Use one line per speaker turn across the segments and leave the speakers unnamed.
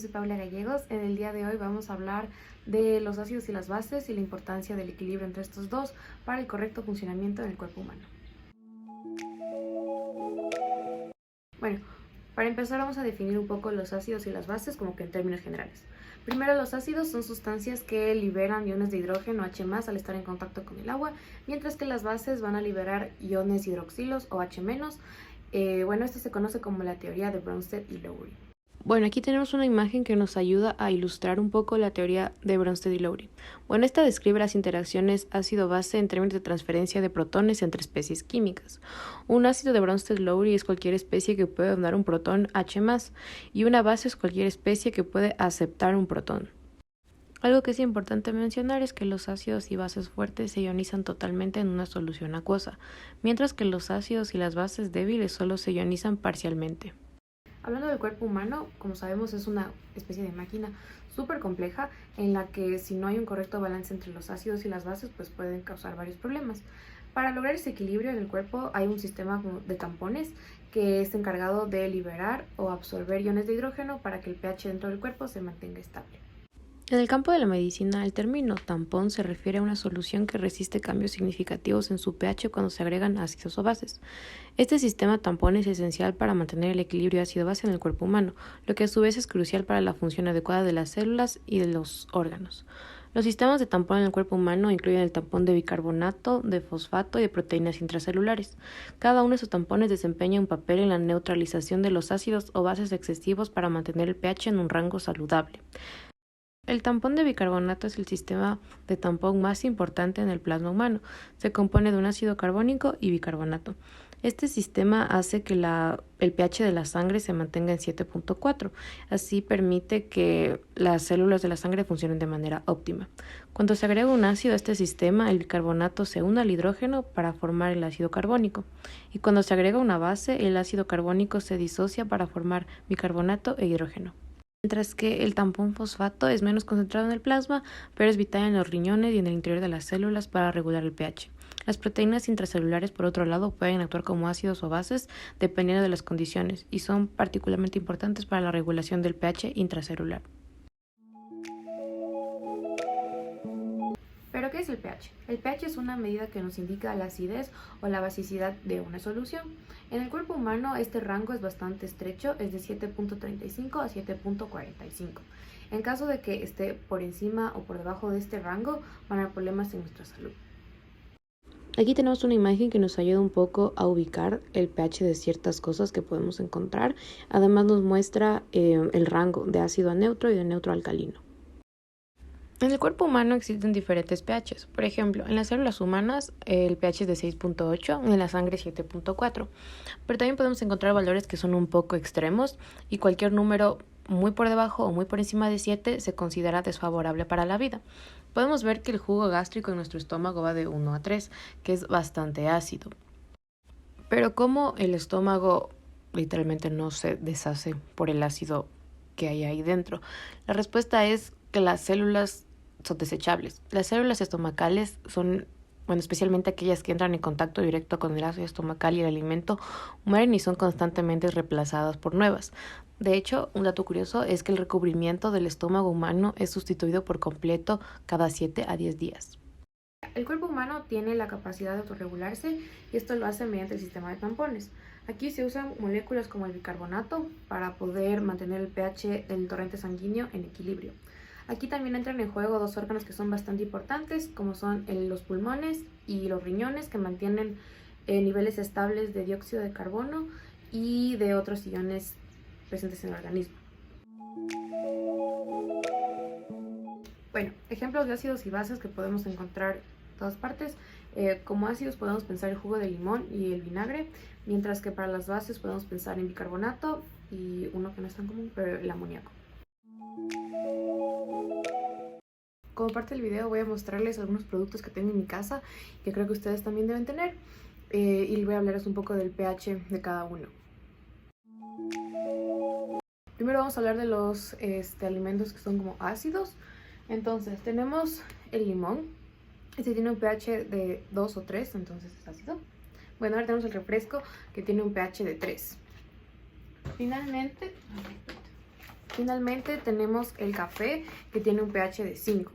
soy Paula Gallegos. En el día de hoy vamos a hablar de los ácidos y las bases y la importancia del equilibrio entre estos dos para el correcto funcionamiento del cuerpo humano. Bueno, para empezar vamos a definir un poco los ácidos y las bases como que en términos generales. Primero, los ácidos son sustancias que liberan iones de hidrógeno H+ al estar en contacto con el agua, mientras que las bases van a liberar iones hidroxilos o H-. Esto se conoce como la teoría de Bronsted y Lowry.
Bueno, aquí tenemos una imagen que nos ayuda a ilustrar un poco la teoría de Bronsted y Lowry. Bueno, esta describe las interacciones ácido-base en términos de transferencia de protones entre especies químicas. Un ácido de Bronsted-Lowry es cualquier especie que puede donar un protón H+, y una base es cualquier especie que puede aceptar un protón. Algo que es importante mencionar es que los ácidos y bases fuertes se ionizan totalmente en una solución acuosa, mientras que los ácidos y las bases débiles solo se ionizan parcialmente.
Hablando del cuerpo humano, como sabemos es una especie de máquina súper compleja en la que si no hay un correcto balance entre los ácidos y las bases pues pueden causar varios problemas. Para lograr ese equilibrio en el cuerpo hay un sistema de tampones que es encargado de liberar o absorber iones de hidrógeno para que el pH dentro del cuerpo se mantenga estable.
En el campo de la medicina, el término tampón se refiere a una solución que resiste cambios significativos en su pH cuando se agregan ácidos o bases. Este sistema tampón es esencial para mantener el equilibrio ácido-base en el cuerpo humano, lo que a su vez es crucial para la función adecuada de las células y de los órganos. Los sistemas de tampón en el cuerpo humano incluyen el tampón de bicarbonato, de fosfato y de proteínas intracelulares. Cada uno de esos tampones desempeña un papel en la neutralización de los ácidos o bases excesivos para mantener el pH en un rango saludable. El tampón de bicarbonato es el sistema de tampón más importante en el plasma humano. Se compone de un ácido carbónico y bicarbonato. Este sistema hace que el pH de la sangre se mantenga en 7.4. Así permite que las células de la sangre funcionen de manera óptima. Cuando se agrega un ácido a este sistema, el bicarbonato se une al hidrógeno para formar el ácido carbónico. Y cuando se agrega una base, el ácido carbónico se disocia para formar bicarbonato e hidrógeno. Mientras que el tampón fosfato es menos concentrado en el plasma, pero es vital en los riñones y en el interior de las células para regular el pH. Las proteínas intracelulares, por otro lado, pueden actuar como ácidos o bases dependiendo de las condiciones y son particularmente importantes para la regulación del pH intracelular.
¿Pero qué es el pH? El pH es una medida que nos indica la acidez o la basicidad de una solución. En el cuerpo humano este rango es bastante estrecho, es de 7.35 a 7.45. En caso de que esté por encima o por debajo de este rango, van a haber problemas en nuestra salud.
Aquí tenemos una imagen que nos ayuda un poco a ubicar el pH de ciertas cosas que podemos encontrar. Además nos muestra el rango de ácido a neutro y de neutro a alcalino. En el cuerpo humano existen diferentes pHs. Por ejemplo, en las células humanas el pH es de 6.8, en la sangre 7.4. Pero también podemos encontrar valores que son un poco extremos y cualquier número muy por debajo o muy por encima de 7 se considera desfavorable para la vida. Podemos ver que el jugo gástrico en nuestro estómago va de 1 a 3, que es bastante ácido. Pero ¿cómo el estómago literalmente no se deshace por el ácido que hay ahí dentro? La respuesta es que las células son desechables. Las células estomacales son, especialmente aquellas que entran en contacto directo con el ácido estomacal y el alimento, mueren y son constantemente reemplazadas por nuevas. De hecho, un dato curioso es que el recubrimiento del estómago humano es sustituido por completo cada 7 a 10 días.
El cuerpo humano tiene la capacidad de autorregularse y esto lo hace mediante el sistema de tampones. Aquí se usan moléculas como el bicarbonato para poder mantener el pH del torrente sanguíneo en equilibrio. Aquí también entran en juego dos órganos que son bastante importantes, como son los pulmones y los riñones, que mantienen niveles estables de dióxido de carbono y de otros iones presentes en el organismo. Bueno, ejemplos de ácidos y bases que podemos encontrar en todas partes. Como ácidos podemos pensar el jugo de limón y el vinagre, mientras que para las bases podemos pensar en bicarbonato y uno que no es tan común, pero el amoníaco. Como parte del video voy a mostrarles algunos productos que tengo en mi casa que creo que ustedes también deben tener y les voy a hablarles un poco del pH de cada uno. Primero vamos a hablar de los alimentos que son como ácidos. Entonces tenemos el limón. Este tiene un pH de 2 o 3, entonces es ácido. Bueno, ahora tenemos el refresco que tiene un pH de 3. Finalmente Finalmente tenemos el café, que tiene un pH de 5.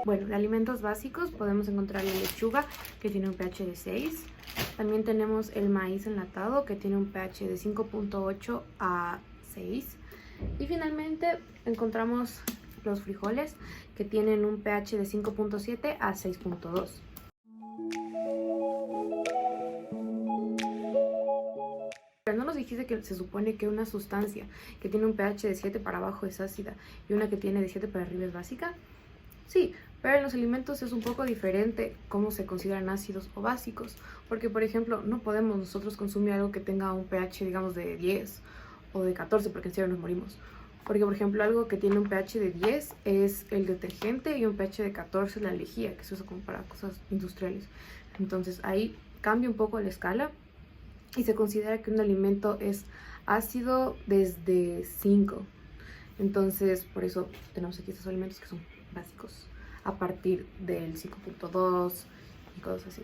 Bueno, de alimentos básicos podemos encontrar la lechuga, que tiene un pH de 6. También tenemos el maíz enlatado, que tiene un pH de 5.8 a 6. Y finalmente encontramos los frijoles, que tienen un pH de 5.7 a 6.2. Pero no nos dijiste que se supone que una sustancia que tiene un pH de 7 para abajo es ácida y una que tiene de 7 para arriba es básica. Sí, pero en los alimentos es un poco diferente cómo se consideran ácidos o básicos, porque por ejemplo no podemos nosotros consumir algo que tenga un pH digamos de 10 o de 14 porque en serio nos morimos. Porque por ejemplo algo que tiene un pH de 10 es el detergente y un pH de 14 es la lejía, que se usa como para cosas industriales. Entonces ahí cambia un poco la escala y se considera que un alimento es ácido desde 5. Entonces por eso tenemos aquí estos alimentos que son básicos a partir del 5.2 y cosas así.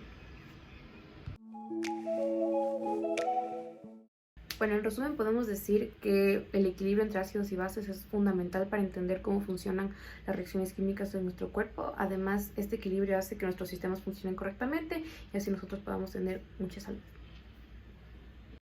Bueno, en resumen podemos decir que el equilibrio entre ácidos y bases es fundamental para entender cómo funcionan las reacciones químicas en nuestro cuerpo. Además, este equilibrio hace que nuestros sistemas funcionen correctamente y así nosotros podamos tener mucha salud.